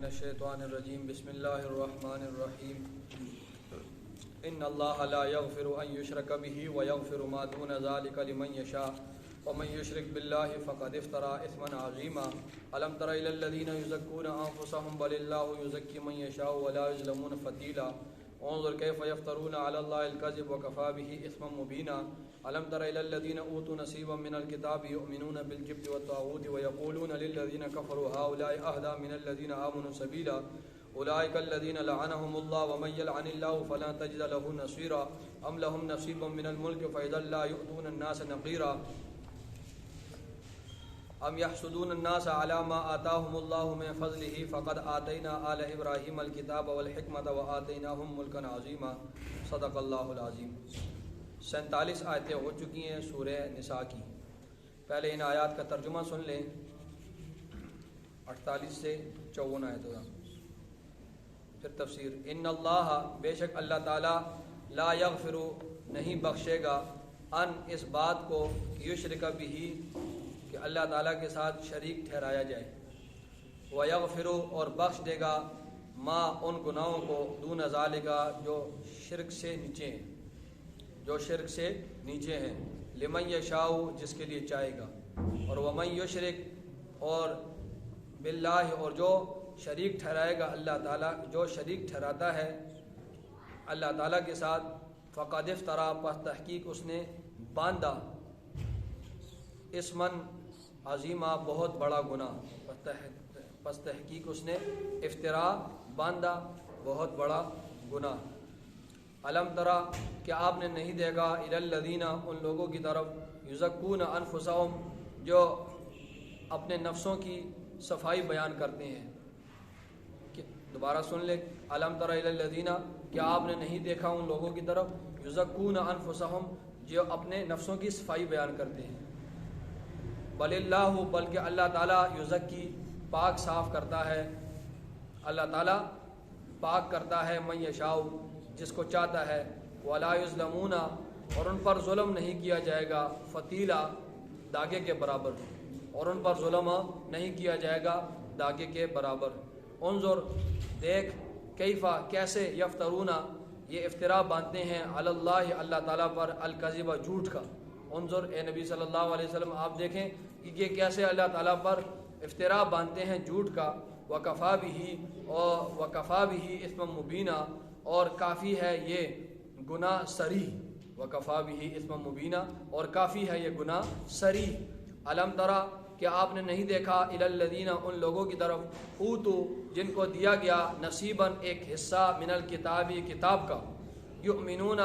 من الشیطان الرجیم بسم اللہ الرحمن الرحیم ان اللہ لا یغفر ان یشرک به ویغفر ما دون ذلک لمن یشاء ومن یشرک باللہ فقد افترى اثما عظیما الم تر الی الذین یزکون انفسهم بل اللہ یزکی من یشاء ولا یظلمون فتیلا انظر کیف یفترون علی اللہ الکذب وکفى به اثما مبینا الم تر الی الذین اوتوا نصیبا من الکتاب یؤمنون بالجبت والطاغوت ویقولون للذین کفروا هؤلاء اهدى من الذین آمنوا سبیلا اولئک الذین لعنهم اللہ ومن یلعن اللہ فلا تجد له نصیرا ام لهم نصیب من الملک فاذا لا یؤتون الناس نقیرا ام یحسدون الناس علی ما آتاهم اللہ من فضلہ فقد آتینا آل ابراہیم الکتاب والحکمت وآتیناہم ملکا عظیما صدق اللہ العظیم۔ 47 آیتیں ہو چکی ہیں سورہ نساء کی۔ پہلے ان آیات کا ترجمہ سن لیں، 48 سے 54 آیتوں کا، پھر تفسیر۔ ان اللہ، بے شک اللہ تعالی، لا یغفر، نہیں بخشے گا، ان، اس بات کو، یشرک بہ، کہ اللہ تعالیٰ کے ساتھ شریک ٹھہرایا جائے، ویغفر، اور بخش دے گا، ما، ان گناہوں کو، دون ذالک، جو شرک سے نیچے ہیں، جو شرک سے نیچے ہیں، لمن یشاء، جس کے لیے چاہے گا، اور ومن یشرک، اور باللہ، اور جو شریک ٹھہرائے گا اللہ تعالیٰ، جو شریک ٹھہراتا ہے اللہ تعالیٰ کے ساتھ، فقد افترا، پس تحقیق اس نے باندھا، اسمن عظیمہ، بہت بڑا گناہ، پس تحقیق اس نے افترا، باندھا، بہت بڑا گناہ۔ علم ترا، کہ آپ نے نہیں دیکھا، الی الذین، ان لوگوں کی طرف، یزکون انفسہم، جو اپنے نفسوں کی صفائی بیان کرتے ہیں۔ دوبارہ سن لے، علم ترا الی الذین، کہ آپ نے نہیں دیکھا ان لوگوں کی طرف، یزکون انفسہم، جو اپنے نفسوں کی صفائی بیان کرتے ہیں۔ بل اللہ، بلکہ اللہ تعالیٰ، یزکی، پاک صاف کرتا ہے، اللہ تعالیٰ پاک کرتا ہے، من یشاء، جس کو چاہتا ہے، ولا یظلمون، اور ان پر ظلم نہیں کیا جائے گا، فتیلا، داغے کے برابر، اور ان پر ظلم نہیں کیا جائے گا داغے کے برابر۔ انظر، دیکھ، کیفا، کیسے، یفترون، یہ افترا باندھتے ہیں، علی اللہ، اللہ تعالیٰ پر، الکذب، جھوٹ کا۔ انظر، اے نبی صلی اللہ علیہ وسلم، آپ دیکھیں کہ یہ کیسے اللہ تعالیٰ پر افترا باندھتے ہیں جھوٹ کا، وکفا بھی اسم مبینہ، اور کافی ہے یہ گناہ صریح، وکفا بھی اسم مبینہ، اور کافی ہے یہ گناہ صریح۔ علم ترا، کہ آپ نے نہیں دیکھا، الی الذین، ان لوگوں کی طرف، اوتو، جن کو دیا گیا، نصیباً، ایک حصہ، من الکتاب، کتاب کا، یؤمنون،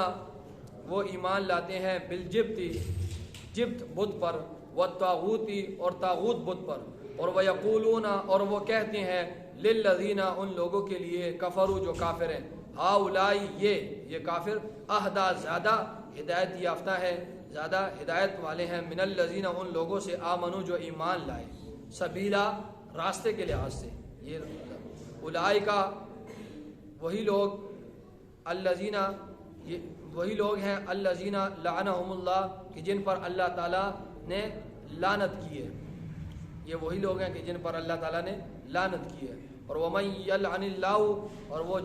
وہ ایمان لاتے ہیں، بالجبت، جبت بت پر، والطاغوت، اور طاغوت بت پر، اور ویقولون، اور وہ کہتے ہیں، للذین، ان لوگوں کے لیے، کفروا، جو کافر ہیں، ہؤلاء، یہ کافر، اہدی، زیادہ ہدایت یافتہ ہے، زیادہ ہدایت والے ہیں، من الذین، ان لوگوں سے، آمنوا، جو ایمان لائے، سبیلا، راستے کے لحاظ سے، یہ اولئکا، وہی لوگ، الذین، وہی لوگ ہیں، الذین لعنہم اللہ، کہ جن پر اللہ تعالیٰ نے لعنت کی ہے، یہ وہی لوگ ہیں کہ جن پر اللہ تعالیٰ نے لعنت کی ہے۔ اور ومن یلعن اللہ، اور وہ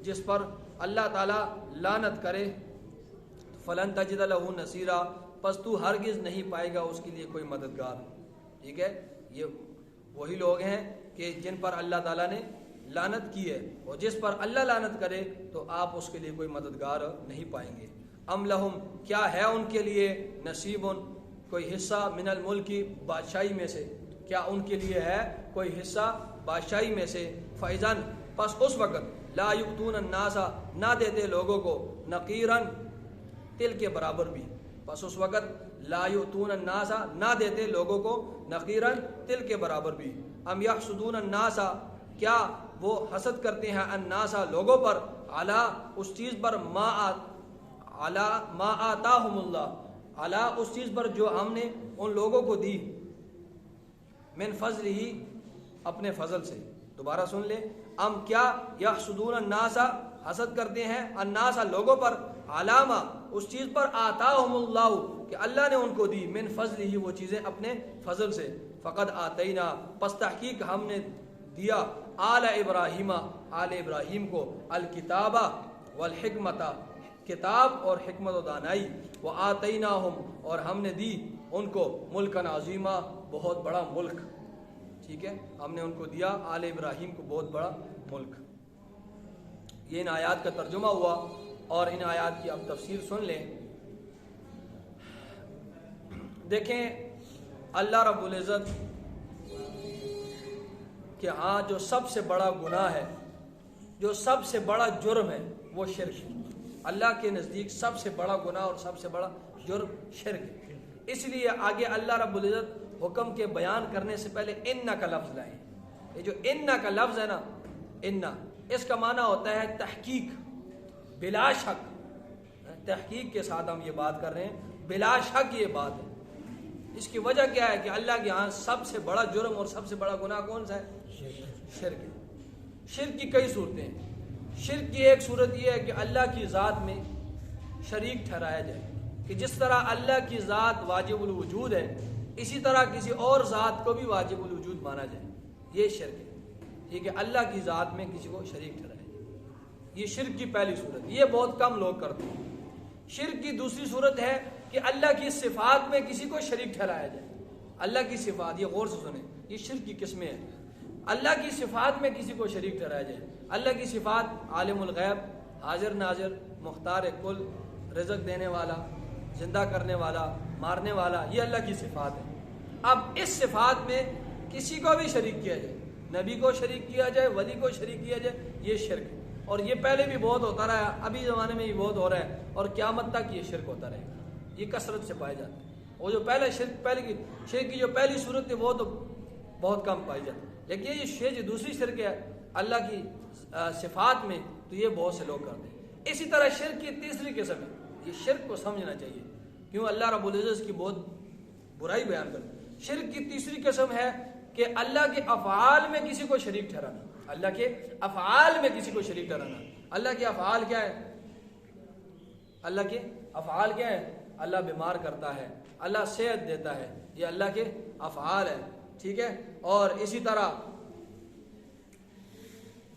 جس پر اللہ تعالیٰ لعنت کرے، فلن تجد لہ نصیرا، پس تو ہرگز نہیں پائے گا اس کے لیے کوئی مددگار۔ ٹھیک ہے، یہ وہی لوگ ہیں کہ جن پر اللہ تعالیٰ نے لعنت کی ہے، اور جس پر اللہ لعنت کرے تو آپ اس کے لیے کوئی مددگار نہیں پائیں گے۔ ام لہم، کیا ہے ان کے لیے، نصیب، کوئی حصہ، من الملک، بادشاہی میں سے، کیا ان کے لیے ہے کوئی حصہ بادشاہی میں سے، فاذا، پس اس وقت، لا یؤتون الناس، نہ دیتے لوگوں کو، نقیراً، تل کے برابر بھی، پس اس وقت لا یؤتون الناس، نہ دیتے لوگوں کو، نقیراً، تل کے برابر بھی۔ ام یحسدون الناس، کیا وہ حسد کرتے ہیں، الناس، لوگوں پر، علی، اس چیز پر، ما آتاہم اللہ، علی، اس چیز پر جو ہم نے ان لوگوں کو دی، من فضل ہی، اپنے فضل سے۔ دوبارہ سن لے، ام، کیا، یحسدون الناس، حسد کرتے ہیں، الناس، لوگوں پر، علامہ، اس چیز پر، آتاہم اللہ، کہ اللہ نے ان کو دی، من فضل ہی، وہ چیزیں اپنے فضل سے، فقد آتینا، پس تحقیق ہم نے دیا، آل ابراہیم، آل ابراہیم کو الکتابہ والحکمت، کتاب اور حکمت و دانائی، وآتیناہم، اور ہم نے دی ان کو ملکا عظیما، بہت بڑا ملک. ٹھیک ہے، ہم نے ان کو دیا آل ابراہیم کو بہت بڑا ملک. یہ ان آیات کا ترجمہ ہوا، اور ان آیات کی اب تفسیر سن لیں. دیکھیں اللہ رب العزت کہ ہاں جو سب سے بڑا گناہ ہے، جو سب سے بڑا جرم ہے وہ شرک ہے. اللہ کے نزدیک سب سے بڑا گناہ اور سب سے بڑا جرم شرک ہے. اس لیے آگے اللہ رب العزت حکم کے بیان کرنے سے پہلے اِنَّ کا لفظ لائیں. یہ جو اِنَّ کا لفظ ہے نا، اِنَّ، اس کا معنی ہوتا ہے تحقیق، بلا شک. تحقیق کے ساتھ ہم یہ بات کر رہے ہیں، بلا شک یہ بات ہے. اس کی وجہ کیا ہے کہ اللہ کے ہاں سب سے بڑا جرم اور سب سے بڑا گناہ کون سا ہے؟ شرک ہے. شرک کی کئی صورتیں ہیں. شرک کی ایک صورت یہ ہے کہ اللہ کی ذات میں شریک ٹھہرایا جائے، کہ جس طرح اللہ کی ذات واجب الوجود ہے، اسی طرح کسی اور ذات کو بھی واجب الوجود مانا جائے. یہ شرک ہے. ٹھیک ہے، اللہ کی ذات میں کسی کو شریک ٹھہرایا جائے. یہ شرک کی پہلی صورت، یہ بہت کم لوگ کرتے ہیں. شرک کی دوسری صورت ہے کہ اللہ کی صفات میں کسی کو شریک ٹھہرایا جائے. اللہ کی صفات، یہ غور سے سنیں، یہ شرک کی قسمیں ہیں. اللہ کی صفات میں کسی کو شریک ٹھہرایا جائے. اللہ کی صفات عالم الغیب، حاضر ناظر، مختار کل، رزق دینے والا، زندہ کرنے والا، مارنے والا، یہ اللہ کی صفات ہے. اب اس صفات میں کسی کو بھی شریک کیا جائے، نبی کو شریک کیا جائے، ولی کو شریک کیا جائے، یہ شرک ہے. اور یہ پہلے بھی بہت ہوتا رہا ہے، ابھی زمانے میں یہ بہت ہو رہا ہے، اور قیامت تک یہ شرک ہوتا رہے گا. یہ کثرت سے پائے جاتے ہیں. وہ جو پہلا شرک کی جو پہلی صورت ہے وہ تو بہت کم پائی جاتی ہے. لیکن یہ جو دوسری شرک ہے اللہ کی صفات میں، تو یہ بہت سے لوگ کرتے ہیں. اسی طرح شرک کی تیسری قسم ہے. یہ شرک کو سمجھنا چاہیے، کیوں اللہ رب العزت کی بہت برائی بیان کرتے ہیں. شرک کی تیسری قسم ہے کہ اللہ کے افعال میں کسی کو شریک ٹھہرانا. اللہ کے افعال میں کسی کو شریک ٹھہرانا. اللہ کے افعال کیا ہے؟ اللہ کے افعال کیا ہے؟ اللہ بیمار کرتا ہے، اللہ صحت دیتا ہے، یہ اللہ کے افعال ہے. ٹھیک ہے، اور اسی طرح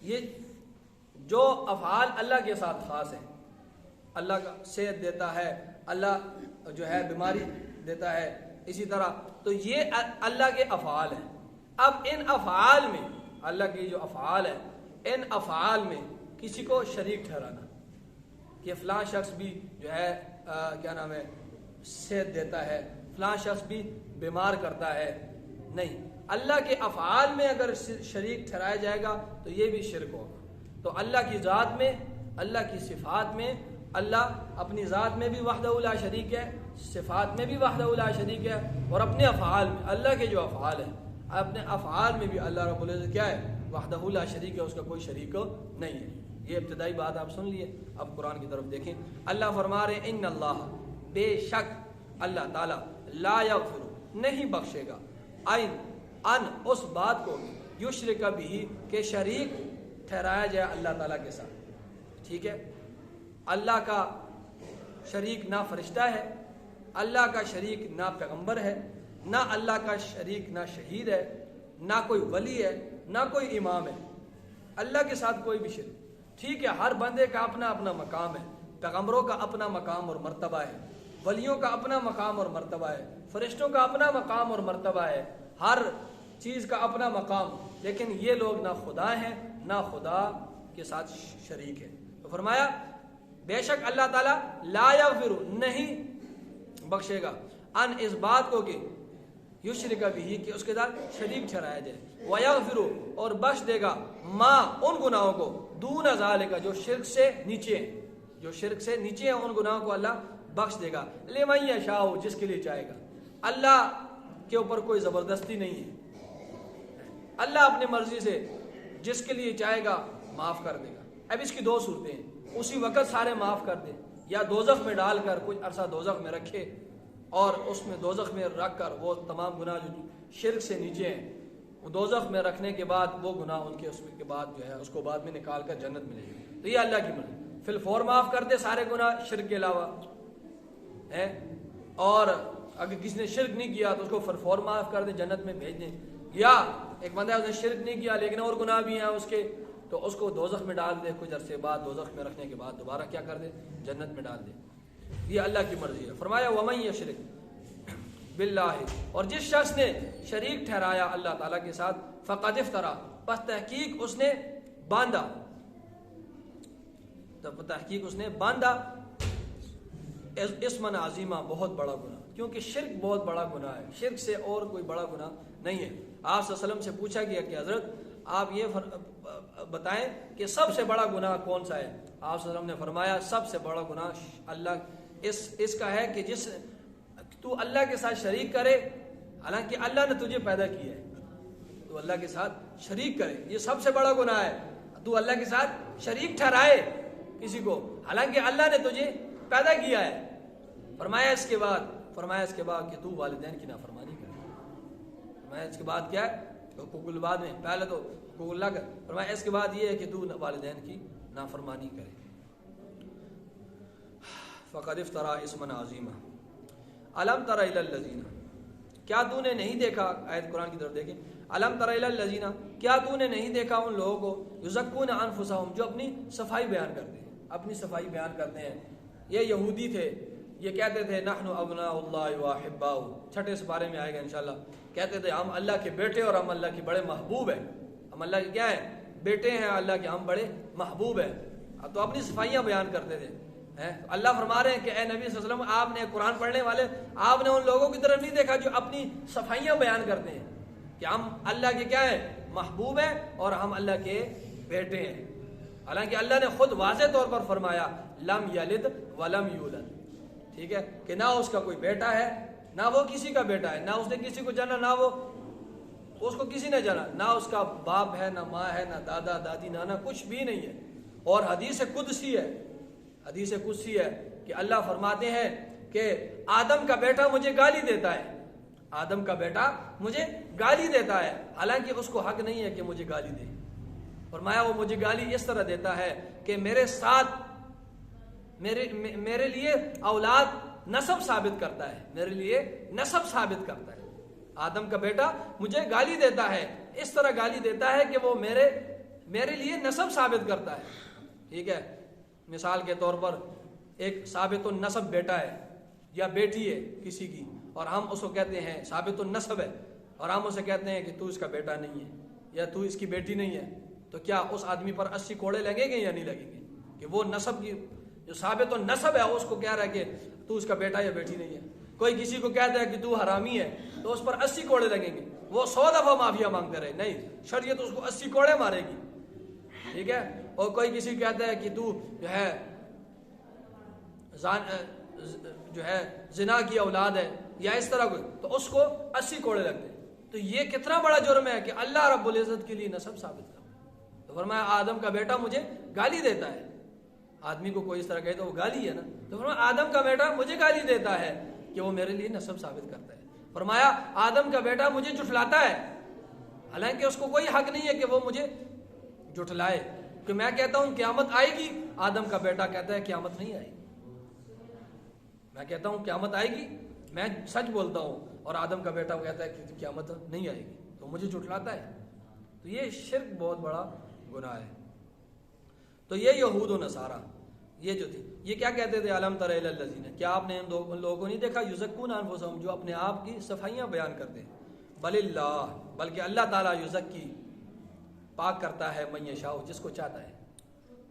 یہ جو افعال اللہ کے ساتھ خاص ہیں، اللہ کا صحت دیتا ہے، اللہ جو ہے بیماری دیتا ہے، اسی طرح، تو یہ اللہ کے افعال ہیں. اب ان افعال میں، اللہ کی جو افعال ہیں، ان افعال میں کسی کو شریک ٹھہرانا کہ فلاں شخص بھی جو ہے کیا نام ہے صحت دیتا ہے، فلاں شخص بھی بیمار کرتا ہے، نہیں. اللہ کے افعال میں اگر شریک ٹھہرایا جائے گا تو یہ بھی شرک ہوگا. تو اللہ کی ذات میں، اللہ کی صفات میں، اللہ اپنی ذات میں بھی وحدہ لا شریک ہے، صفات میں بھی وحدہ لا شریک ہے، اور اپنے افعال میں، اللہ کے جو افعال ہیں، اپنے افعال میں بھی اللہ رب العزت کیا ہے؟ وحدہ لا شریک ہے، اس کا کوئی شریک نہیں ہے. یہ ابتدائی بات آپ سن لیے. اب قرآن کی طرف دیکھیں. اللہ فرما رہے ان اللہ، بے شک اللہ تعالیٰ، لا یغفر، نہیں بخشے گا، ان اس بات کو، یشرک بھی، کہ شریک ٹھہرایا جائے اللہ تعالیٰ کے ساتھ. ٹھیک ہے، اللہ کا شریک نہ فرشتہ ہے، اللہ کا شریک نہ پیغمبر ہے، نہ اللہ کا شریک نہ شہید ہے، نہ کوئی ولی ہے، نہ کوئی امام ہے. اللہ کے ساتھ کوئی بھی شریک. ٹھیک ہے، ہر بندے کا اپنا اپنا مقام ہے. پیغمبروں کا اپنا مقام اور مرتبہ ہے، ولیوں کا اپنا مقام اور مرتبہ ہے، فرشتوں کا اپنا مقام اور مرتبہ ہے، ہر چیز کا اپنا مقام. لیکن یہ لوگ نہ خدا ہیں، نہ خدا کے ساتھ شریک ہے. تو فرمایا بے شک اللہ تعالیٰ لا یغفر، نہیں بخشے گا، ان اس بات کو کہ یشرک بھی، کہ اس کے ساتھ شریک ٹھہرایا جائے، ویغفر، اور بخش دے گا، ما، ان گناہوں کو، دون ذالک، جو شرک سے نیچے ہیں، جو شرک سے نیچے ہیں، ان گناہوں کو اللہ بخش دے گا، لمن یشاء، جس کے لیے چاہے گا. اللہ کے اوپر کوئی زبردستی نہیں ہے. اللہ اپنی مرضی سے جس کے لیے چاہے گا معاف کر دے گا. اب اس کی دو صورتیں ہیں، اسی وقت سارے معاف کر دے، یا دوزخ میں ڈال کر کچھ عرصہ دوزخ میں رکھے، اور اس میں دوزخ میں رکھ کر وہ تمام گناہ جو شرک سے نیچے ہیں، وہ دوزخ میں رکھنے کے بعد وہ گناہ ان کے اس کے بعد جو ہے اس کو بعد میں نکال کر جنت ملے گی. تو یہ اللہ کی مرضی. فی الفور معاف کر دے سارے گناہ شرک کے علاوہ ہے، اور اگر کسی نے شرک نہیں کیا تو اس کو فی الفور معاف کر دے، جنت میں بھیج دیں. یا ایک بندہ ہے اس نے شرک نہیں کیا لیکن اور گناہ بھی ہیں اس کے، تو اس کو دوزخ میں ڈال دے، کچھ عرصے بعد دوزخ میں رکھنے کے بعد دوبارہ کیا کر دے، جنت میں ڈال دے، یہ اللہ کی مرضی ہے۔ فرمایا ومن یشرک باللہ، اور جس شخص نے شریک ٹھہرایا اللہ تعالیٰ کے ساتھ، فقد افترا، پس تحقیق اس نے باندھا، تحقیق اس نے باندھا اسمن عظیمہ، بہت بڑا گناہ، کیونکہ شرک بہت بڑا گناہ ہے، شرک سے اور کوئی بڑا گناہ نہیں ہے۔ آپ صلی اللہ علیہ وسلم سے پوچھا گیا کہ حضرت آپ یہ بتائیں کہ سب سے بڑا گناہ کون سا ہے؟ آپ صلی اللہ علیہ وسلم نے فرمایا سب سے بڑا گناہ اللہ اس کا ہے کہ جس تو اللہ کے ساتھ شریک کرے، حالانکہ اللہ نے تجھے پیدا کیا ہے، تو اللہ کے ساتھ شریک کرے، یہ سب سے بڑا گناہ ہے۔ تو اللہ کے ساتھ شریک ٹھہرائے کسی کو، حالانکہ اللہ نے تجھے پیدا کیا ہے۔ فرمایا اس کے بعد کہ تو والدین کی نافرمانی کرے۔ فرمایا اس کے بعد کیا ہے؟ حقوق العباد میں پہلے تو حقوق اللہ کا، فرمایا اس کے بعد یہ ہے کہ تو والدین کی نافرمانی کرے۔ فقد افترا اسما عظیما الم تر الی الذین، کیا تو نے نہیں دیکھا، آیت قرآن کی طرف دیکھیں، الم تر الی الذین، کیا تو نے نہیں دیکھا ان لوگوں کو، یزکون انفسہم، جو اپنی صفائی بیان کرتے ہیں، اپنی صفائی بیان کرتے ہیں۔ یہ یہودی تھے، یہ کہتے تھے نحن ابناء اللہ واحباؤ، چھٹے سپارے میں آئے گا انشاءاللہ، کہتے تھے ہم اللہ کے بیٹے اور ہم اللہ کے بڑے محبوب ہیں، ہم اللہ کے کیا ہیں؟ بیٹے ہیں، اللہ کے ہم بڑے محبوب ہیں۔ تو اپنی صفائیاں بیان کرتے تھے۔ اللہ فرما رہے ہیں کہ اے نبی صلی اللہ علیہ وسلم، آپ نے قرآن پڑھنے والے، آپ نے ان لوگوں کی طرف نہیں دیکھا جو اپنی صفائیاں بیان کرتے ہیں کہ ہم اللہ کے کیا ہیں؟ محبوب ہیں اور ہم اللہ کے بیٹے ہیں، حالانکہ اللہ نے خود واضح طور پر فرمایا لم یلد ولم یولد، ٹھیک ہے، کہ نہ اس کا کوئی بیٹا ہے، نہ وہ کسی کا بیٹا ہے، نہ اس نے کسی کو جانا، نہ وہ اس کو کسی نے جانا، نہ اس کا باپ ہے، نہ ماں ہے، نہ دادا دادی، نانا، کچھ بھی نہیں ہے۔ اور حدیث قدسی ہے، حدیث قدسی ہے کہ اللہ فرماتے ہیں کہ آدم کا بیٹا مجھے گالی دیتا ہے، آدم کا بیٹا مجھے گالی دیتا ہے، حالانکہ اس کو حق نہیں ہے کہ مجھے گالی دے۔ فرمایا وہ مجھے گالی اس طرح دیتا ہے کہ میرے ساتھ میرے لیے اولاد نسب ثابت کرتا ہے، میرے لیے نسب ثابت کرتا ہے۔ آدم کا بیٹا مجھے گالی دیتا ہے، اس طرح گالی دیتا ہے کہ وہ میرے لیے نسب ثابت کرتا ہے، ٹھیک ہے۔ مثال کے طور پر ایک ثابت النسب بیٹا ہے یا بیٹی ہے کسی کی، اور ہم اس کو کہتے ہیں ثابت النسب ہے، اور ہم اسے کہتے ہیں کہ تو اس کا بیٹا نہیں ہے یا تو اس کی بیٹی نہیں ہے، تو کیا اس آدمی پر 80 کوڑے لگیں گے یا نہیں لگیں گے؟ کہ وہ نسب کی جو ثابت النسب ہے اس کو کہہ رہا ہے کہ تو اس کا بیٹا یا بیٹی نہیں ہے۔ کوئی کسی کو کہتا ہے کہ تو حرامی ہے تو اس پر 80 کوڑے لگیں گے، وہ 100 دفعہ معافیا مانگتے رہے، نہیں، شریعت اس کو 80 کوڑے مارے گی، ٹھیک ہے۔ اور کوئی کسی کو کہتا ہے کہ تو جو ہے زنا کی اولاد ہے یا اس طرح کوئی، تو اس کو 80 کوڑے لگتے ہیں۔ تو یہ کتنا بڑا جرم ہے کہ اللہ رب العزت کے لیے نسب ثابت کرنا۔ تو فرمایا آدم کا بیٹا مجھے گالی دیتا ہے، آدمی کو کوئی اس طرح کہے تو وہ گالی ہے نا، تو فرمایا آدم کا بیٹا مجھے گالی دیتا ہے کہ وہ میرے لیے نسب ثابت کرتا ہے۔ فرمایا آدم کا بیٹا مجھے جھٹلاتا ہے، حالانکہ اس کو کوئی حق نہیں ہے کہ وہ مجھے جھٹلائے، کہ میں کہتا ہوں قیامت آئے گی، آدم کا بیٹا کہتا ہے قیامت نہیں آئے گی۔ میں کہتا ہوں قیامت آئے گی، میں سچ بولتا ہوں، اور آدم کا بیٹا کہتا ہے کہ قیامت نہیں آئے گی، تو مجھے جھٹلاتا ہے۔ تو یہ شرک بہت بڑا گناہ ہے۔ تو یہ یہود و نصارہ یہ جو تھی، یہ کیا کہتے تھے؟ الم تر الی الذین، کیا آپ نے ان لوگوں کو نہیں دیکھا، یزکون انفسہم، جو اپنے آپ کی صفائیاں بیان کرتے ہیں، بل اللہ، بلکہ اللہ تعالیٰ یزکی، پاک کرتا ہے، من یشاء، جس کو چاہتا ہے۔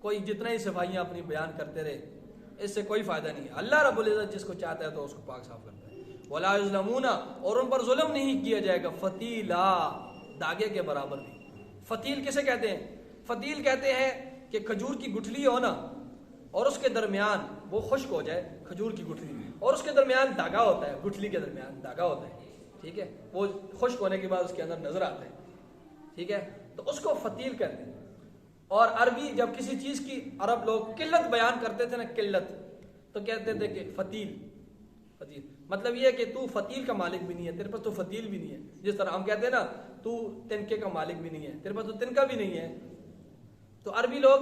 کوئی جتنا ہی صفائیاں اپنی بیان کرتے رہے اس سے کوئی فائدہ نہیں ہے، اللہ رب العزت جس کو چاہتا ہے تو اس کو پاک صاف کرتا ہے۔ ولا یظلمون، اور ان پر ظلم نہیں کیا جائے گا، فتیلا، داغے کے برابر بھی۔ فتیل کسے کہتے ہیں؟ فتیل کہتے ہیں کہ کھجور کی گٹھلی ہو نا، اور اس کے درمیان وہ خشک ہو جائے، کھجور کی گٹھلی، اور اس کے درمیان داغا ہوتا ہے، گٹھلی کے درمیان داغا ہوتا ہے، ٹھیک ہے، وہ خشک ہونے کے بعد اس کے اندر نظر آتا ہے، ٹھیک ہے، تو اس کو فتیل کہتے ہیں۔ اور عربی جب کسی چیز کی عرب لوگ قلت بیان کرتے تھے نا، قلت، تو کہتے تھے کہ فتیل، فتیل مطلب یہ ہے کہ تو فتیل کا مالک بھی نہیں ہے، تیرے پاس تو فتیل بھی نہیں ہے، جس طرح ہم کہتے ہیں نا تو تنکے کا مالک بھی نہیں ہے، تیرے پاس تو تنکا بھی نہیں ہے۔ تو عربی لوگ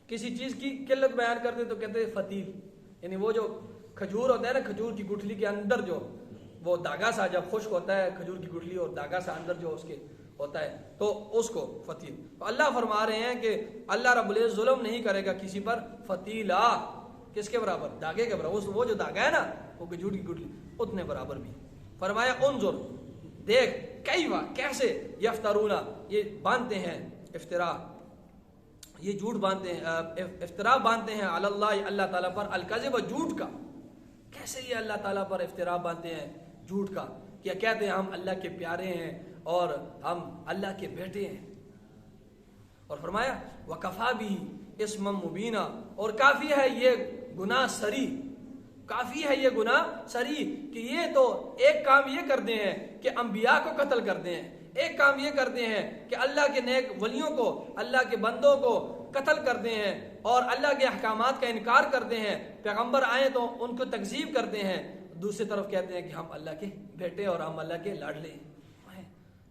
کسی چیز کی قلت بیان کرتے تو کہتے ہیں فتیل، یعنی وہ جو کھجور ہوتا ہے نا، کھجور کی گٹھلی کے اندر جو وہ داغا سا جب خشک ہوتا ہے کھجور کی گٹھلی، اور داغا سا اندر جو اس کے ہوتا ہے تو اس کو فتیل. تو اللہ فرما رہے ہیں کہ اللہ رب العزت ظلم نہیں کرے گا کسی پر فتیلا. کس کے برابر؟ داغے کے برابر. وہ جو داغا ہے نا وہ کھجور کی گٹلی اتنے برابر بھی. فرمایا انظر دیکھ کیفا کیسے یفترونا یہ باندھتے ہیں افترا یہ جھوٹ باندھتے ہیں افترا باندھتے ہیں علی اللہ اللہ تعالیٰ پر الکذب جھوٹ کا. کیسے یہ اللہ تعالیٰ پر افترا باندھتے ہیں جھوٹ کا؟ کیا کہتے ہیں ہم اللہ کے پیارے ہیں اور ہم اللہ کے بیٹے ہیں. اور فرمایا وکفا بھی اسم مبینہ اور کافی ہے یہ گناہ سری. کافی ہے یہ گناہ سری کہ یہ تو ایک کام یہ کرتے ہیں کہ انبیاء کو قتل کرتے ہیں, ایک کام یہ کرتے ہیں کہ اللہ کے نیک ولیوں کو اللہ کے بندوں کو قتل کرتے ہیں اور اللہ کے احکامات کا انکار کرتے ہیں. پیغمبر آئیں تو ان کو تکذیب کرتے ہیں. دوسری طرف کہتے ہیں کہ ہم اللہ کے بیٹے اور ہم اللہ کے لاڈلے ہیں.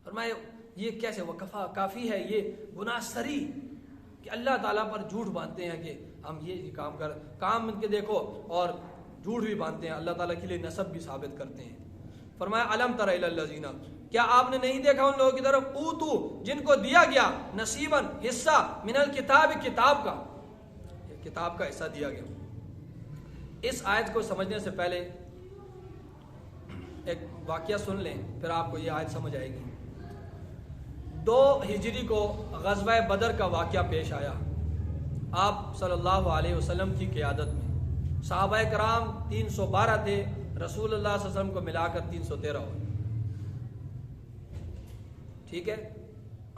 فرمایا یہ کیسے وکفا کافی ہے یہ گناہ سری کہ اللہ تعالیٰ پر جھوٹ باندھتے ہیں کہ ہم یہ کام ان کے دیکھو اور جھوٹ بھی باندھتے ہیں, اللہ تعالیٰ کے لیے نسب بھی ثابت کرتے ہیں. فرمایا الم تر الی الذین کیا آپ نے نہیں دیکھا ان لوگوں کی طرف اوتو جن کو دیا گیا نصیباً حصہ من الکتاب کتاب کا, کتاب کا حصہ دیا گیا. اس آیت کو سمجھنے سے پہلے ایک واقعہ سن لیں پھر آپ کو یہ آیت سمجھ آئے گی. 2 ہجری کو غزوہ بدر کا واقعہ پیش آیا آپ صلی اللہ علیہ وسلم کی قیادت میں. صحابہ کرام 312 تھے, رسول اللہ صلی اللہ علیہ وسلم کو ملا کر 313 ہوئے. ٹھیک ہے,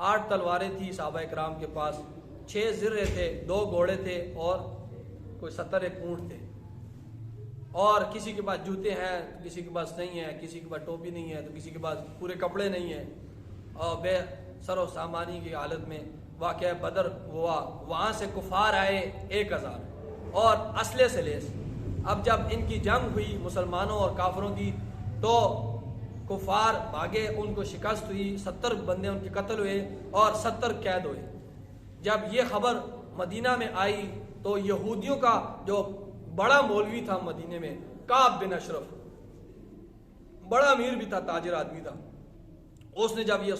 8 تلواریں تھی صحابہ کرام کے پاس, 6 زرے تھے, 2 گھوڑے تھے اور کوئی 70 اونٹ تھے. اور کسی کے پاس جوتے ہیں تو کسی کے پاس نہیں ہے, کسی کے پاس ٹوپی نہیں ہے تو کسی کے پاس پورے کپڑے نہیں ہیں, اور بے سر و سامانی کی حالت میں واقعہ بدر ہوا. وہاں سے کفار آئے 1000 اور اسلحے سے لیس. اب جب ان کی جنگ ہوئی مسلمانوں اور کافروں کی تو کفار بھاگے, ان کو شکست ہوئی, 70 بندے ان کے قتل ہوئے اور 70 قید ہوئے. جب یہ خبر مدینہ میں آئی تو یہودیوں کا جو بڑا مولوی تھا مدینے میں کعب بن اشرف, بڑا امیر بھی تھا, تاجر آدمی تھا, اس نے جب یہ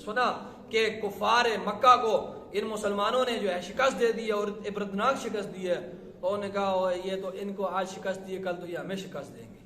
سنا کہ کفار مکہ کو ان مسلمانوں نے جو ہے شکست دے دی اور عبرتناک شکست دی ہے, تو انہوں نے کہا یہ تو ان کو آج شکست دی ہے کل تو یہ ہمیں شکست دیں گے.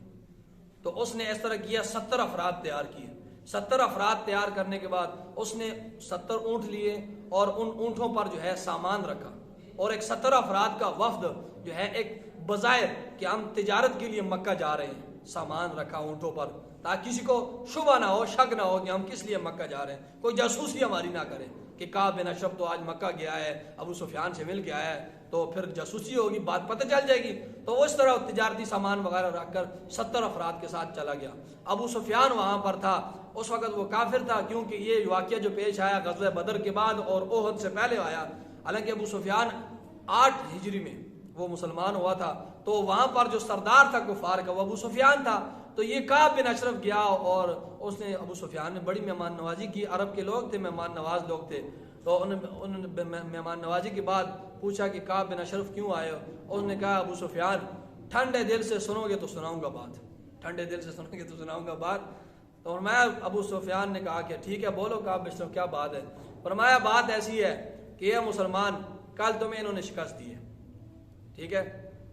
تو اس نے اس طرح کیا, 70 افراد تیار کیے. 70 افراد تیار کرنے کے بعد اس نے 70 اونٹ لیے اور ان اونٹوں پر جو ہے سامان رکھا, اور ایک 70 افراد کا وفد جو ہے ایک بظاہر کہ ہم تجارت کے لیے مکہ جا رہے ہیں, سامان رکھا اونٹوں پر تاکہ کسی کو شبہ نہ ہو, شک نہ ہو کہ ہم کس لیے مکہ جا رہے ہیں, کوئی جاسوسی ہماری نہ کرے کہ کعب بن اشرف تو آج مکہ گیا ہے, ابو سفیان سے مل کے آیا ہے, تو پھر جاسوسی ہوگی, بات پتہ چل جائے گی. تو اس طرح تجارتی سامان وغیرہ رکھ کر 70 افراد کے ساتھ چلا گیا. ابو سفیان وہاں پر تھا, اس وقت وہ کافر تھا کیونکہ یہ واقعہ جو پیش آیا غزوہ بدر کے بعد اور احد سے پہلے آیا. حالانکہ ابو سفیان 8 ہجری میں وہ مسلمان ہوا تھا, تو وہاں پر جو سردار تھا کفار کا وہ ابو سفیان تھا. تو یہ کعب بن اشرف گیا اور اس نے ابو سفیان نے بڑی مہمان نوازی کی. عرب کے لوگ تھے, مہمان نواز لوگ تھے, تو انہوں نے مہمان نوازی کے بعد پوچھا کہ کعب بن اشرف کیوں آئے ہو. اس نے کہا ابو سفیان ٹھنڈے دل سے سنو گے تو سناؤں گا بات, ٹھنڈے دل سے سنو گے تو سناؤں گا بات. تو فرمایا ابو سفیان نے کہا کہ ٹھیک ہے بولو کعب بن اشرف کیا بات ہے. فرمایا بات ایسی ہے کہ یہ مسلمان کل تمہیں انہوں نے شکست دی ہے, ٹھیک ہے,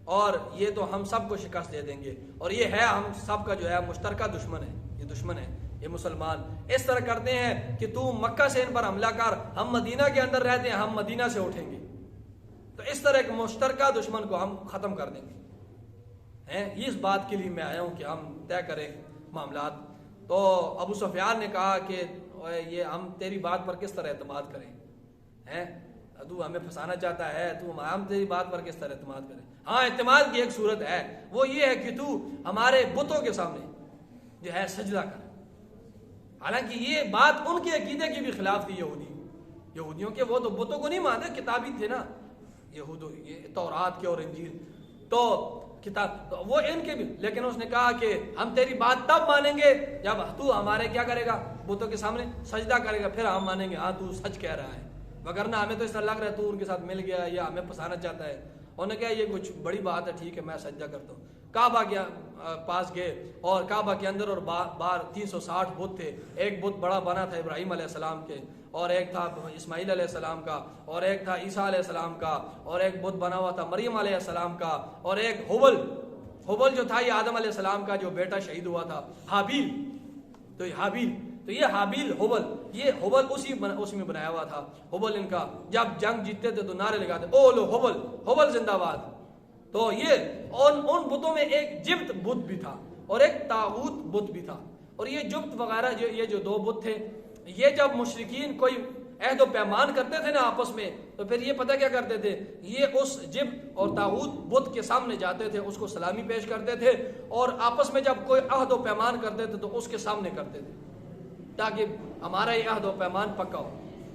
اور یہ تو ہم سب کو شکست دے دیں گے, اور یہ ہے ہم سب کا جو ہے مشترکہ دشمن ہے, یہ دشمن ہے یہ مسلمان. اس طرح کرتے ہیں کہ تو مکہ سے ان پر حملہ کر, ہم مدینہ کے اندر رہتے ہیں, ہم مدینہ سے اٹھیں گے, تو اس طرح ایک مشترکہ دشمن کو ہم ختم کر دیں گے. یہ اس بات کے لیے میں آیا ہوں کہ ہم طے کریں معاملات. تو ابو سفیان نے کہا کہ یہ ہم تیری بات پر کس طرح اعتماد کریں, تو ہمیں پھنسانا چاہتا ہے, تو ہم تیری بات پر کس طرح اعتماد کریں. ہاں اعتماد کی ایک صورت ہے, وہ یہ ہے کہ تو ہمارے بتوں کے سامنے جو ہے سجدہ کر. حالانکہ یہ بات ان کے عقیدے کی بھی خلاف تھی یہودیوں کے, وہ تو بتوں کو نہیں مانتے, کتابی تھے نا یہ تورات کے اور انجیل, تو کتاب وہ ان کے بھی. لیکن اس نے کہا کہ ہم تیری بات تب مانیں گے جب تو ہمارے کیا کرے گا, بتوں کے سامنے سجدہ کرے گا, پھر ہم مانیں گے ہاں تو سچ کہہ رہا ہے, وگرنہ ہمیں تو اس طرح لگ رہا ہے تو ان کے ساتھ مل گیا یا ہمیں پھنسانا چاہتا ہے. انہوں نے کہا یہ کچھ بڑی بات ہے, ٹھیک ہے میں سجدہ کرتا ہوں. کعبہ کے پاس گئے اور کعبہ کے اندر اور باہر 360 بت تھے. ایک بت بڑا بنا تھا ابراہیم علیہ السلام کے، اور ایک تھا اسماعیل علیہ السلام کا، اور ایک تھا عیسیٰ علیہ السلام کا، اور ایک بت بنا ہوا تھا مریم علیہ السلام کا، اور ایک حبل جو تھا یہ آدم علیہ السلام کا جو بیٹا شہید ہوا تھا حابیل. تو یہ حابیل یہ حبل اسی میں بنایا ہوا تھا. حبل ان کا جب جنگ جیتتے تھے تو نعرے لگاتے او لو حبل زندہ باد. تو یہ ان بتوں میں ایک جبت بت بھی تھا اور ایک طاغوت بت بھی تھا. اور یہ جبت وغیرہ یہ جو دو بت تھے، یہ جب مشرکین کوئی عہد و پیمان کرتے تھے نا آپس میں، تو پھر یہ پتہ کیا کرتے تھے، یہ اس جبت اور طاغوت بت کے سامنے جاتے تھے، اس کو سلامی پیش کرتے تھے، اور آپس میں جب کوئی عہد و پیمان کرتے تھے تو اس کے سامنے کرتے تھے تاکہ ہمارا یہ عہد و پیمان پکا ہو.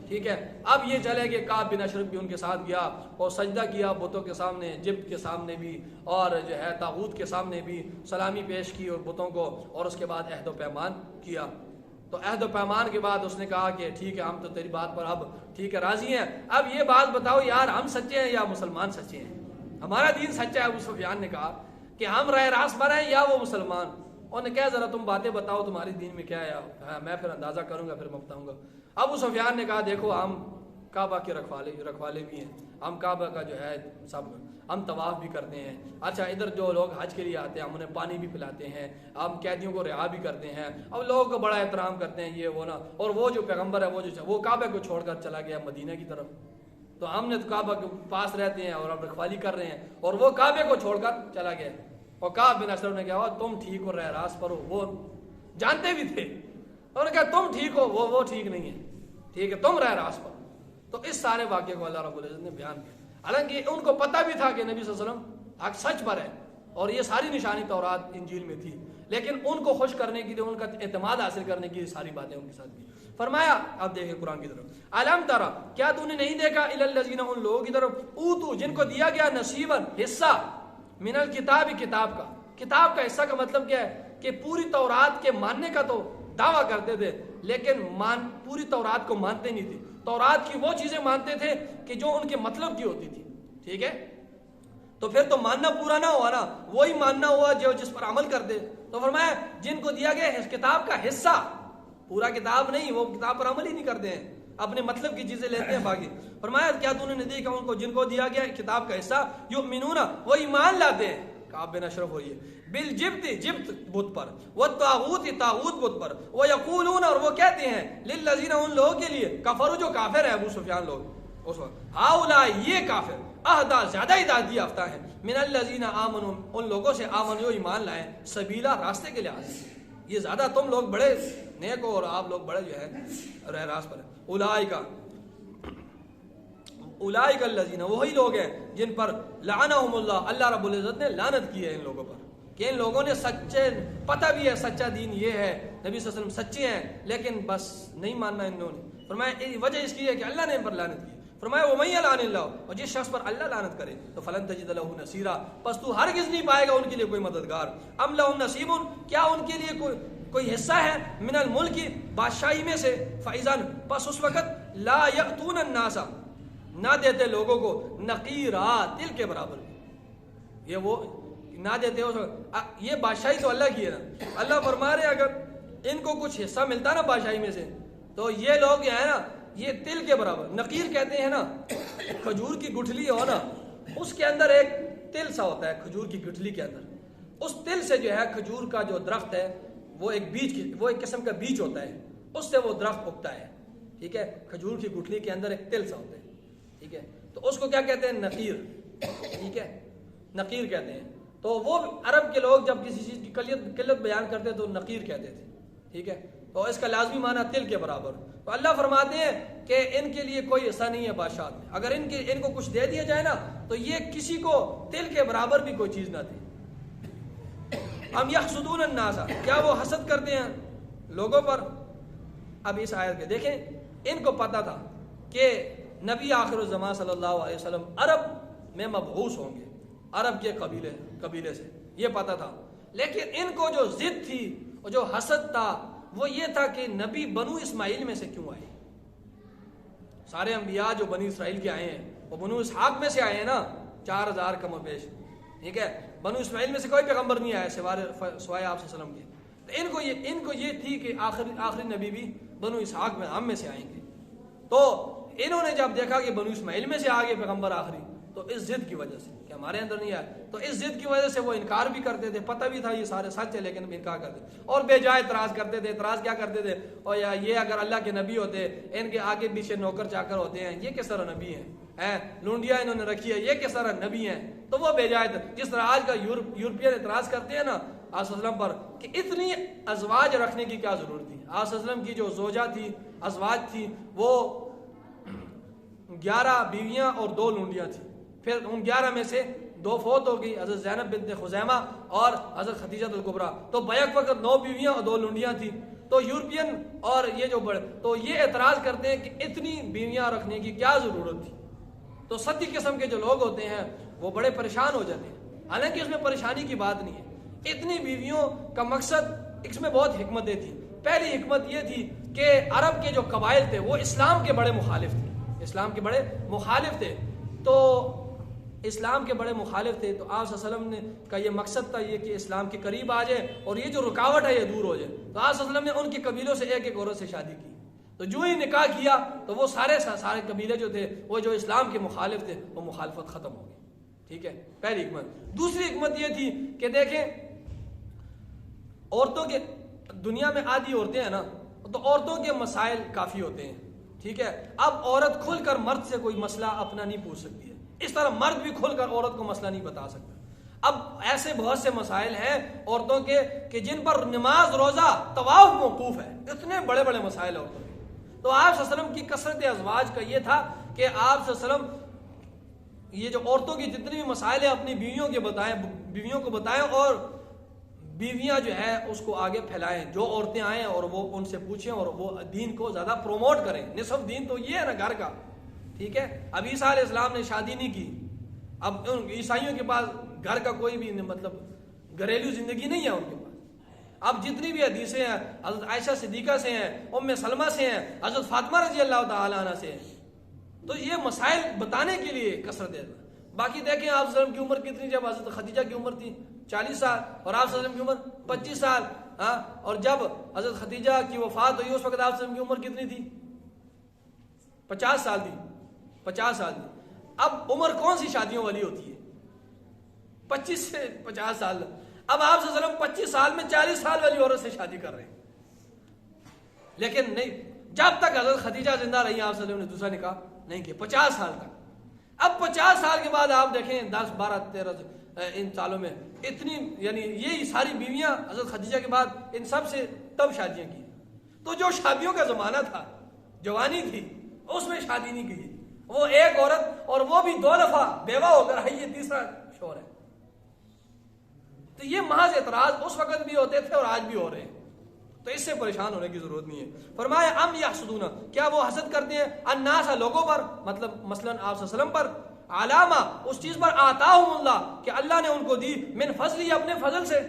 ٹھیک ہے. اب یہ چلے کہ کعب بن اشرف بھی ان کے ساتھ گیا اور سجدہ کیا بتوں کے سامنے، جبت کے سامنے بھی اور جو ہے طاغوت کے سامنے بھی سلامی پیش کی اور بتوں کو، اور اس کے بعد عہد و پیمان کیا. تو عہد و پیمان کے بعد اس نے کہا کہ ٹھیک ہے ہم تو تیری بات پر اب ٹھیک ہے راضی ہیں، اب یہ بات بتاؤ یار ہم سچے ہیں یا مسلمان سچے ہیں، ہمارا دین سچا ہے. ابو سفیان نے کہا کہ ہم راہ راست پر ہیں یا وہ مسلمان. انہوں نے کہا ذرا تم باتیں بتاؤ تمہاری دین میں کیا ہے، میں پھر اندازہ کروں گا پھر میں بتاؤں گا. ابو سفیان نے کہا دیکھو ہم کعبہ کے رکھوالے بھی ہیں، ہم کعبہ کا جو ہے سب ہم طواف بھی کرتے ہیں. اچھا ادھر جو لوگ حج کے لیے آتے ہیں ہم انہیں پانی بھی پلاتے ہیں، ہم قیدیوں کو رہا بھی کرتے ہیں، اب لوگوں کو بڑا احترام کرتے ہیں یہ وہ نا. اور وہ جو پیغمبر ہے وہ کعبہ کو چھوڑ کر چلا گیا مدینہ کی طرف، تو ہم نے تو کعبہ کے پاس رہتے ہیں اور اب رکھوالی کر رہے ہیں، اور وہ کعبے کو چھوڑ کر چلا گیا. اور کعب بن اشرف نے کہا تم ٹھیک ہو رہ راست پر ہو، وہ جانتے بھی تھے، اور کہا تم ٹھیک ہو وہ ٹھیک نہیں ہے، ٹھیک ہے تم رہ راست پر. تو اس سارے واقعے کو اللہ رب العزت نے بیان کیا. حالانکہ ان کو پتہ بھی تھا کہ نبی صلی اللہ علیہ وسلم حق سچ پر ہے اور یہ ساری نشانی تورات انجیل میں تھی، لیکن ان کو خوش کرنے کے لیے، ان کا اعتماد حاصل کرنے کی ساری باتیں ان کے ساتھ کی. فرمایا اب دیکھیں قرآن کی طرف، الم ترى کیا تو نے نہیں دیکھا الی الذین ان لوگوں کی طرف اوتو جن کو دیا گیا نصیبا حصہ من الکتاب کتاب کا حصہ کا مطلب کیا ہے کہ پوری تورات کے ماننے کا تو دعویٰ کرتے تھے لیکن پوری تورات کو مانتے نہیں تھے. تورات کی وہ چیزیں مانتے تھے کہ جو ان کے مطلب کی ہوتی تھی. ٹھیک ہے، تو پھر تو ماننا پورا نہ ہوا نا، وہی ماننا ہوا جو جس پر عمل کرتے. تو فرمایا جن کو دیا گیا اس کتاب کا حصہ، پورا کتاب نہیں، وہ کتاب پر عمل ہی نہیں کرتے ہیں، اپنے مطلب کی چیزیں لیتے ہیں باقی. فرمایا کیا تو نے دیکھا ان کو جن کو دیا گیا کتاب کا حصہ یؤمنون وہ ایمان لاتے ہیں. کعب بن اشرف ہوئی بالجبت جبت بت پر، والطاغوت طاغوت بت پر، ویقولون اور وہ کہتے ہیں للذین ان لوگوں کے لیے کفروا جو کافر ہے ابو سفیان لوگ اس وقت، ہؤلاء یہ کافر اہدا زیادہ ہدایت یافتہ ہیں من الذین آمنوا ان لوگوں سے آمنوا جو ایمان لائے سبیلا راستے کے لحاظ سے، یہ زیادہ تم لوگ بڑے نیک ہو اور آپ لوگ بڑے جو ہے راہ راست پر ہیں. اولئک الذین وہی لوگ ہیں جن پر لعنہم اللہ رب العزت نے لعنت کی ہے ان لوگوں پر، کہ ان لوگوں نے سچے پتہ بھی ہے سچا دین یہ ہے، نبی صلی اللہ علیہ وسلم سچے ہیں لیکن بس نہیں ماننا انہوں نے. فرمایا وجہ اس کی ہے کہ اللہ نے ان پر لعنت کی. فرمایا ومن یلعن اللہ اور جس شخص پر اللہ لعنت کرے تو فلن تجد له نصیرا پس تو ہرگز نہیں پائے گا ان کے لیے کوئی مددگار. ام لهم نصیب کیا ان کے لیے کوئی حصہ ہے من الملک بادشاہی میں سے، فاذا پس اس وقت لا یاتون الناس نہ دیتے لوگوں کو نقیرا تل کے برابر، یہ وہ نہ دیتے ہو. یہ بادشاہی تو اللہ کی ہے نا، اللہ فرما رہے اگر ان کو کچھ حصہ ملتا نا بادشاہی میں سے تو یہ لوگ جو ہے نا یہ تل کے برابر. نقیر کہتے ہیں نا کھجور کی گٹھلی ہو نا، اس کے اندر ایک تل سا ہوتا ہے کھجور کی گٹھلی کے اندر، اس تل سے جو ہے کھجور کا جو درخت ہے وہ ایک قسم کا بیج ہوتا ہے، اس سے وہ درخت اگتا ہے. ٹھیک ہے، کھجور کی گٹھلی کے اندر ایک تل سا ہوتا ہے. ٹھیک ہے، تو اس کو کیا کہتے ہیں نقیر. ٹھیک ہے، نقیر کہتے ہیں. تو وہ عرب کے لوگ جب کسی چیز کی قلت بیان کرتے تو نقیر کہتے تھے. ٹھیک ہے، تو اس کا لازمی معنی تل کے برابر. تو اللہ فرماتے ہیں کہ ان کے لیے کوئی ایسا نہیں ہے بادشاہ میں، اگر ان کو کچھ دے دیا جائے نا تو یہ کسی کو تل کے برابر بھی کوئی چیز نہ تھی. ام یحسدون الناس کیا وہ حسد کرتے ہیں لوگوں پر. اب اس آیت کے دیکھیں ان کو پتا تھا کہ نبی آخر الزمان صلی اللہ علیہ وسلم عرب میں مبعوث ہوں گے، عرب کے قبیلے سے، یہ پتا تھا. لیکن ان کو جو ضد تھی اور جو حسد تھا وہ یہ تھا کہ نبی بنو اسماعیل میں سے کیوں آئے. سارے انبیاء جو بنی اسرائیل کے آئے ہیں وہ بنو اسحاق میں سے آئے ہیں نا، 4000 کم و بیش. ٹھیک ہے. بنو اسماعیل میں سے کوئی پیغمبر نہیں آیا سوائے آپ صلی اللہ علیہ وسلم کے. تو ان کو یہ تھی کہ آخری نبی بھی بنو اسحاق میں ہم میں سے آئیں گے. تو انہوں نے جب دیکھا کہ بنو اسماعیل میں سے آگے پیغمبر آخری، تو اس ضد کی وجہ سے کہ ہمارے اندر نہیں آیا، تو اس ضد کی وجہ سے وہ انکار بھی کرتے تھے. پتہ بھی تھا یہ سارے سچ ہے لیکن انکار کرتے تھے، اور بے جائے اعتراض کرتے تھے. اعتراض کیا کرتے تھے؟ اور یہ اگر اللہ کے نبی ہوتے، ان کے آگے پیچھے نوکر چاکر ہوتے ہیں، یہ کس طرح نبی ہیں؟ لونڈیاں انہوں نے رکھی ہے، یہ کس طرح نبی ہیں؟ تو وہ بے جائے. جس طرح آج کا یورپین اعتراض کرتے ہیں نا آپ صلی اللہ علیہ وسلم پر کہ اتنی ازواج رکھنے کی کیا ضرورت تھی. آپ صلی اللہ علیہ وسلم کی جو زوجہ تھی، ازواج تھی، وہ 11 بیویاں اور 2 لونڈیاں تھیں. پھر ان 11 میں سے 2 فوت ہو گئی، حضرت زینب بنت خزیمہ اور حضرت خدیجہ الکبریٰ. تو بیک وقت 9 بیویاں اور 2 لونڈیاں تھیں. تو یورپین اور یہ جو بڑے تو یہ اعتراض کرتے ہیں کہ اتنی بیویاں رکھنے کی کیا ضرورت تھی. تو ستی قسم کے جو لوگ ہوتے ہیں وہ بڑے پریشان ہو جاتے ہیں. حالانکہ اس میں پریشانی کی بات نہیں ہے. اتنی بیویوں کا مقصد، اس میں بہت حکمتیں تھیں. پہلی حکمت یہ تھی کہ عرب کے جو قبائل تھے وہ اسلام کے بڑے مخالف تھے. اسلام کے بڑے مخالف تھے. تو اسلام کے بڑے مخالف تھے تو آپ صلی اللہ علیہ وسلم کا یہ مقصد تھا یہ کہ اسلام کے قریب آ جائے اور یہ جو رکاوٹ ہے یہ دور ہو جائے. تو آپ صلی اللہ علیہ وسلم نے ان کے قبیلوں سے ایک عورت سے شادی کی. تو جو ہی نکاح کیا تو وہ سارے قبیلے جو تھے وہ جو اسلام کے مخالف تھے وہ مخالفت ختم ہو گئی. ٹھیک ہے، پہلی حکمت. دوسری حکمت یہ تھی کہ دیکھیں عورتوں کے دنیا میں آدھی عورتیں ہیں نا، تو عورتوں کے مسائل کافی ہوتے ہیں. ٹھیک ہے، اب عورت کھل کر مرد سے کوئی مسئلہ اپنا نہیں پوچھ سکتی ہے، اس طرح مرد بھی کھل کر عورت کو مسئلہ نہیں بتا سکتا. اب ایسے بہت سے مسائل ہیں عورتوں کے کہ جن پر نماز روزہ طواف موقوف ہے. اتنے بڑے بڑے مسائل عورتوں کے. تو آپ صلی اللہ علیہ وسلم کی کثرت ازواج کا یہ تھا کہ آپ صلی اللہ علیہ وسلم یہ جو عورتوں کی جتنی بھی مسائل ہیں اپنی بیویوں کو بتائیں اور بیویاں جو ہے اس کو آگے پھیلائیں. جو عورتیں آئیں اور وہ ان سے پوچھیں اور وہ دین کو زیادہ پروموٹ کریں. نصف دین تو یہ ہے نا گھر کا. ٹھیک ہے، اب عیسیٰ علیہ السلام نے شادی نہیں کی. اب عیسائیوں کے پاس گھر کا کوئی بھی مطلب گھریلو زندگی نہیں ہے ان کے پاس. اب جتنی بھی حدیثیں ہیں حضرت عائشہ صدیقہ سے ہیں، ام سلمہ سے ہیں، حضرت فاطمہ رضی اللہ تعالی عنہ سے ہیں. تو یہ مسائل بتانے کے لیے کثرت ہے. باقی دیکھیں آپ صلی اللہ علیہ وسلم کی عمر کتنی، جب حضرت خدیجہ کی عمر تھی 40 سال اور آپ صلی اللہ علیہ وسلم کی عمر 25 سال. اور جب حضرت خدیجہ کی وفات ہوئی اس وقت آپ صلی اللہ علیہ وسلم کی عمر کتنی تھی؟ 50 سال تھی. 50 سال تھی. اب عمر کون سی شادیوں والی ہوتی ہے؟ 25 سے 50 سال. اب آپ صلی اللہ علیہ وسلم 25 سال میں 40 سال والی عورت سے شادی کر رہے ہیں. لیکن نہیں، جب تک حضرت خدیجہ زندہ رہی آپ صلی اللہ علیہ وسلم نے دوسرا نکاح نہیں کیا. 50 سال تک. اب 50 سال کے بعد آپ دیکھیں 10 12 13 ان سالوں میں اتنی یعنی یہ ساری بیویاں حضرت خدیجہ کے بعد ان سب سے تب شادیاں کی. تو جو شادیوں کا زمانہ تھا، جوانی تھی، اس میں شادی نہیں کی. وہ ایک عورت اور وہ بھی 2 دفعہ بیوہ ہو کر آئی، یہ تیسرا شوہر ہے. تو یہ محض اعتراض اس وقت بھی ہوتے تھے اور آج بھی ہو رہے ہیں. تو اس سے پریشان ہونے کی ضرورت نہیں ہے. فرمایا ام یحسدون، کیا وہ حسد کرتے ہیں الناس لوگوں پر، مطلب مثلا آپ صلی اللہ علیہ وسلم پر، علامہ اس چیز پر آتاہم اللہ کہ اللہ نے ان کو دی، من فضل اپنے فضل سے.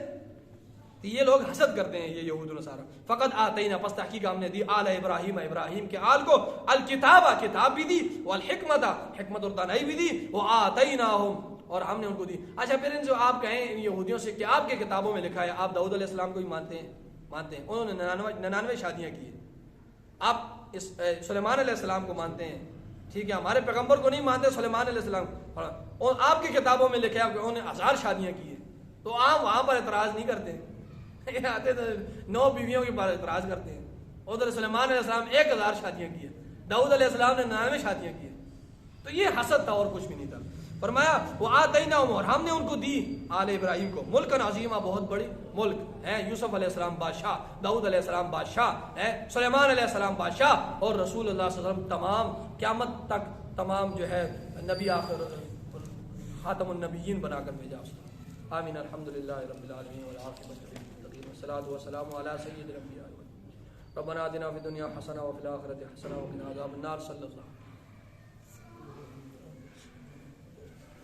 تو یہ لوگ حسد کرتے ہیں یہ یہود و نصارہ. فقط آتینا پس تحقیق ہم نے دی آل ابراہیم، ابراہیم کے آل کو، الکتابہ کتاب بھی دی، والحکمت حکمت اور دانائی بھی دی، وآتیناہم اور ہم نے ان کو دی. اچھا پھر ان جو آپ کہیں ان یہودیوں سے کہ آپ کے کتابوں میں لکھا ہے آپ داؤد علیہ السلام کو بھی مانتے ہیں انہوں نے 99 شادیاں کی ہیں. آپ سلیمان علیہ السلام کو مانتے ہیں. ٹھیک ہے، ہمارے پیغمبر کو نہیں مانتے سلیمان علیہ السلام. اور آپ کی کتابوں میں لکھا ہے کہ انہوں نے 1000 شادیاں کی ہیں. تو آپ وہاں پر اعتراض نہیں کرتے. آتے تو 9 بیویوں کے پر اعتراض کرتے ہیں. ادھر سلیمان علیہ السلام 1000 شادیاں کی ہیں، داؤد علیہ السلام نے 99 شادیاں کی ہیں. تو یہ حسد تھا اور کچھ بھی نہیں تھا. فرمایا وہ آتیناہم اور ہم نے ان کو دی آل ابراہیم کو ملکن عظیمہ، بہت بڑی ملک ہے. یوسف علیہ السلام بادشاہ، داؤد علیہ السلام بادشاہ ہے، سلیمان علیہ السلام بادشاہ، اور رسول اللہ صلی اللہ علیہ وسلم تمام قیامت تک تمام جو ہے نبی آخر خاتم النبیین بنا کر بھیجا. آمین. الحمدللہ رب العالمین والعاقبۃ للمتقین والصلاۃ والسلام علی سید الانبیاء. ربنا آتنا فی الدنیا حسنہ وفی الآخرۃ حسنہ وقنا عذاب النار. صلی اللہ